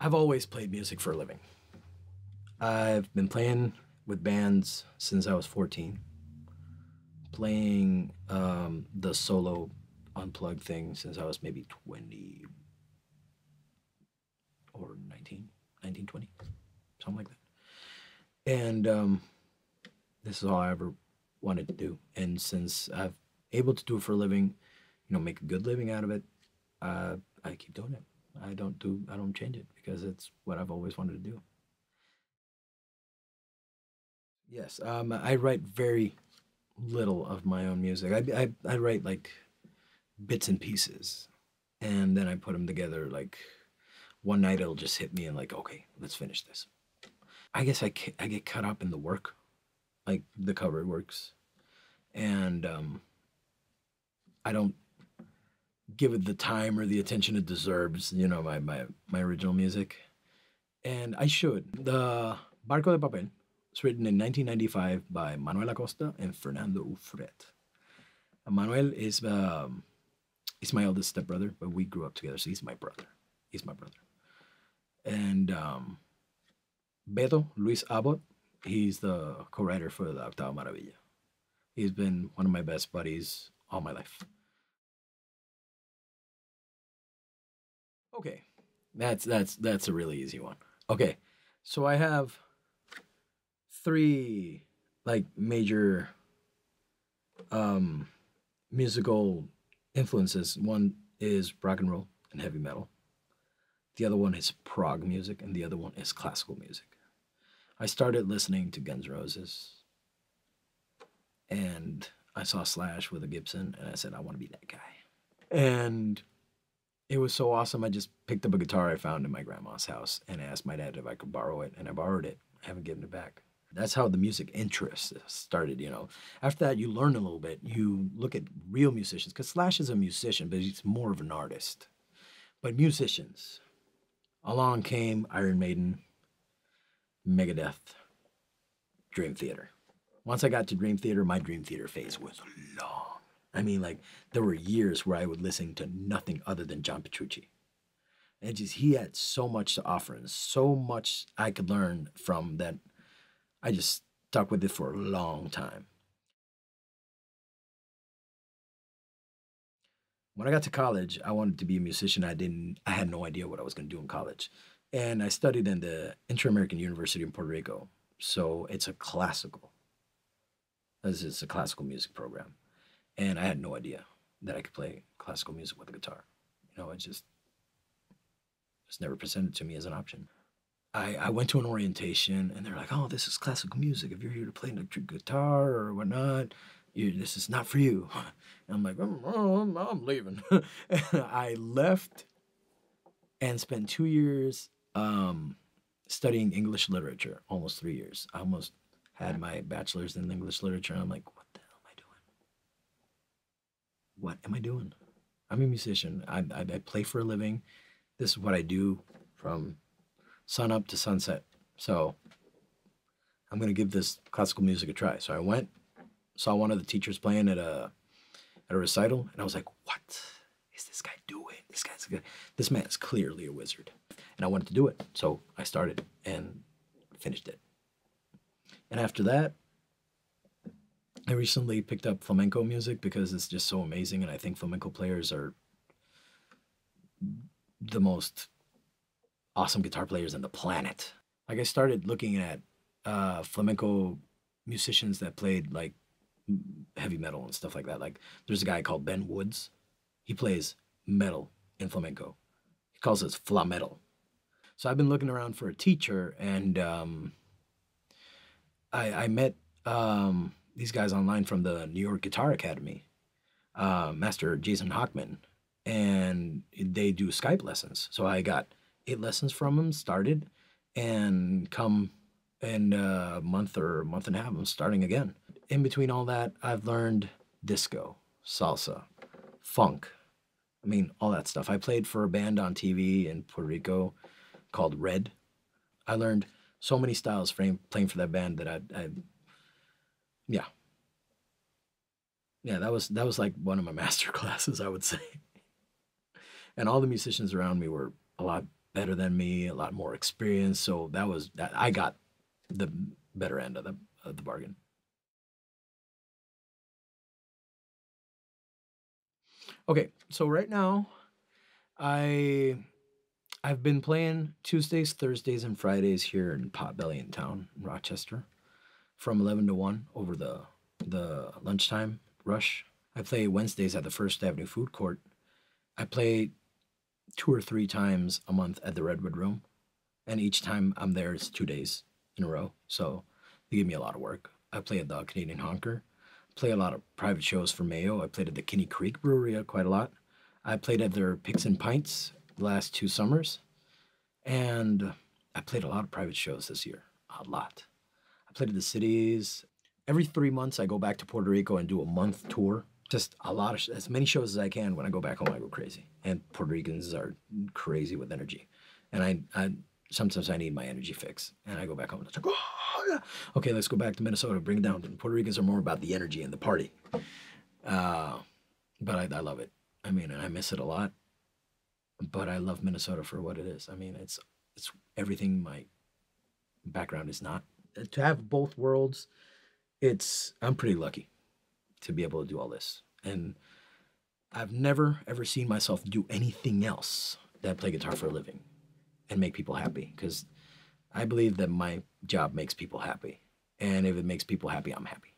I've always played music for a living. I've been playing with bands since I was 14, playing the solo unplugged thing since I was maybe 20 or 19, 20, something like that. And this is all I ever wanted to do. And since I've able to do it for a living, make a good living out of it, I keep doing it. I don't change it because it's what I've always wanted to do. Yes, I write very little of my own music. I write like bits and pieces, and then I put them together. Like one night, it'll just hit me and like, okay, let's finish this. I guess I get caught up in the work, like the cover works, and I don't give it the time or the attention it deserves. My original music, and I should. The Barco de Papel was written in 1995 by Manuel Acosta and Fernando Ufret. Manuel is my eldest stepbrother, but we grew up together, so he's my brother. He's my brother. And Beto Luis Abbott, he's the co-writer for the Octava Maravilla. He's been one of my best buddies all my life. Okay, that's a really easy one. Okay, so I have three like major musical influences. One is rock and roll and heavy metal. The other one is prog music, and the other one is classical music. I started listening to Guns N' Roses, and I saw Slash with a Gibson, and I said, I want to be that guy. And it was so awesome. I just picked up a guitar I found in my grandma's house and asked my dad if I could borrow it, and I borrowed it. I haven't given it back. That's how the music interest started, After that, you learn a little bit. You look at real musicians, because Slash is a musician, but he's more of an artist. But musicians, along came Iron Maiden, Megadeth, Dream Theater. Once I got to Dream Theater, my Dream Theater phase was long. I mean, like, there were years where I would listen to nothing other than John Petrucci. And he had so much to offer and so much I could learn from that I just stuck with it for a long time. When I got to college, I wanted to be a musician. I had no idea what I was going to do in college. And I studied in the Inter-American University in Puerto Rico. So it's a classical music program. And I had no idea that I could play classical music with a guitar. It just never presented to me as an option. I went to an orientation, and they're like, oh, this is classical music. If you're here to play the guitar or whatnot, this is not for you. And I'm like, I'm leaving. I left and spent 2 years studying English literature, almost 3 years. I almost had my bachelor's in English literature, and I'm like, what the hell am I doing? What am I doing? I'm a musician. I play for a living. This is what I do from sun up to sunset. So I'm going to give this classical music a try. So I went, saw one of the teachers playing at a recital, and I was like, what is this guy doing? This man is clearly a wizard. And I wanted to do it. So I started and finished it. And after that, I recently picked up flamenco music because it's just so amazing, and I think flamenco players are the most awesome guitar players on the planet. Like, I started looking at flamenco musicians that played like heavy metal and stuff like that. Like, there's a guy called Ben Woods. He plays metal in flamenco. He calls it flametal. So I've been looking around for a teacher, and I met these guys online from the New York Guitar Academy, Master Jason Hockman, and they do Skype lessons. So I got 8 lessons from him, started, and come in a month or a month and a half, I'm starting again. In between all that, I've learned disco, salsa, funk. I mean, all that stuff. I played for a band on TV in Puerto Rico called Red. I learned so many styles playing for that band that yeah. Yeah, that was like one of my master classes, I would say. And all the musicians around me were a lot better than me, a lot more experience. So that I got the better end of the bargain. Okay, so right now I I've been playing Tuesdays, Thursdays, and Fridays here in Potbelly in town, in Rochester, from 11 to 1 over the lunchtime rush. I play Wednesdays at the First Avenue Food Court. I play 2 or 3 times a month at the Redwood Room, and each time I'm there is 2 days in a row. So they give me a lot of work. I play at the Canadian Honker. Play a lot of private shows for Mayo. I played at the Kinney Creek Brewery quite a lot. I played at their Picks and Pints the last 2 summers, and I played a lot of private shows this year. A lot. I played at the cities. Every 3 months, I go back to Puerto Rico and do a month tour. Just a lot of as many shows as I can. When I go back home, I go crazy. And Puerto Ricans are crazy with energy, and I sometimes I need my energy fix, and I go back home and it's like, oh yeah, okay, let's go back to Minnesota, bring it down. And Puerto Ricans are more about the energy and the party, but I love it. I mean, and I miss it a lot, but I love Minnesota for what it is. I mean, it's everything my background is not. To have both worlds, I'm pretty lucky to be able to do all this. And I've never ever seen myself do anything else than play guitar for a living and make people happy, because I believe that my job makes people happy. And if it makes people happy, I'm happy.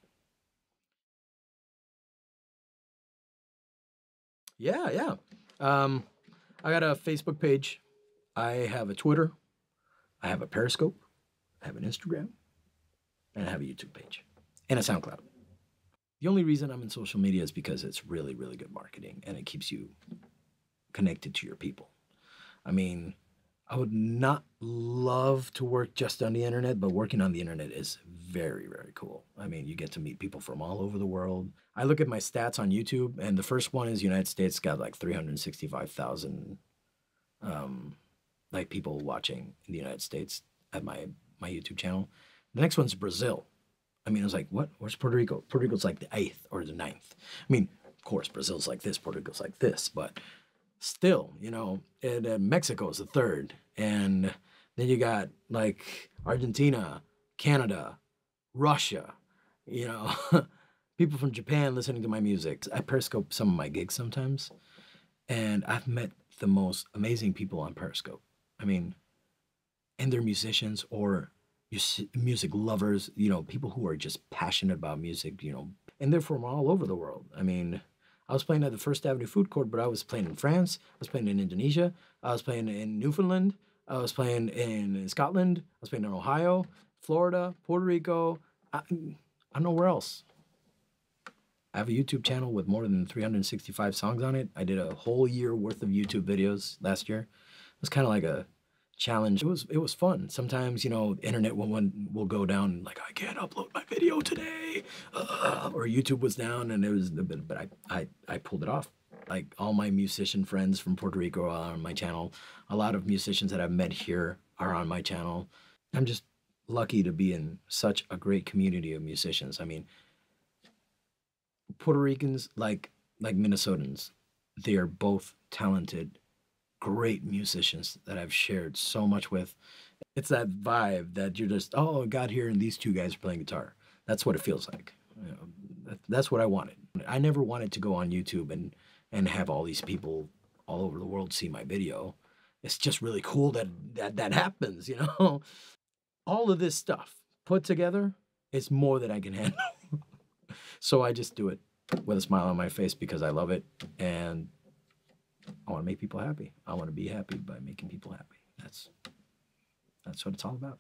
Yeah, yeah. Um, I got a Facebook page. I have a Twitter. I have a Periscope. I have an Instagram. And I have a YouTube page. And a SoundCloud. The only reason I'm in social media is because it's really, really good marketing and it keeps you connected to your people. I mean, I would not love to work just on the internet, but working on the internet is very, very cool. I mean, you get to meet people from all over the world. I look at my stats on YouTube, and the first one is United States got like 365,000 like people watching in the United States at my YouTube channel. The next one's Brazil. I mean, I was like, what? Where's Puerto Rico? Puerto Rico's like the 8th or the 9th. I mean, of course, Brazil's like this, Puerto Rico's like this, but still, and Mexico's the 3rd. And then you got like Argentina, Canada, Russia, you know, people from Japan listening to my music. I Periscope some of my gigs sometimes, and I've met the most amazing people on Periscope. I mean, and they're musicians or music lovers, people who are just passionate about music, and they're from all over the world. I mean, I was playing at the First Avenue Food Court, but I was playing in France, I was playing in Indonesia, I was playing in Newfoundland, I was playing in Scotland, I was playing in Ohio, Florida, Puerto Rico. I don't know where else. I have a YouTube channel with more than 365 songs on it. I did a whole year worth of YouTube videos last year. It was kind of like a challenge. It was fun. Sometimes, internet will go down, like I can't upload my video today, or YouTube was down, and it was a bit. But I pulled it off. Like all my musician friends from Puerto Rico are on my channel. A lot of musicians that I've met here are on my channel. I'm just lucky to be in such a great community of musicians. I mean, Puerto Ricans like Minnesotans, they are both talented, great musicians that I've shared so much with. It's that vibe that you're just, oh, I got here and these two guys are playing guitar. That's what it feels like. That's what I wanted. I never wanted to go on YouTube and have all these people all over the world see my video. It's just really cool that happens. All of this stuff put together is more than I can handle. So I just do it with a smile on my face because I love it, and I want to make people happy. I want to be happy by making people happy. That's what it's all about.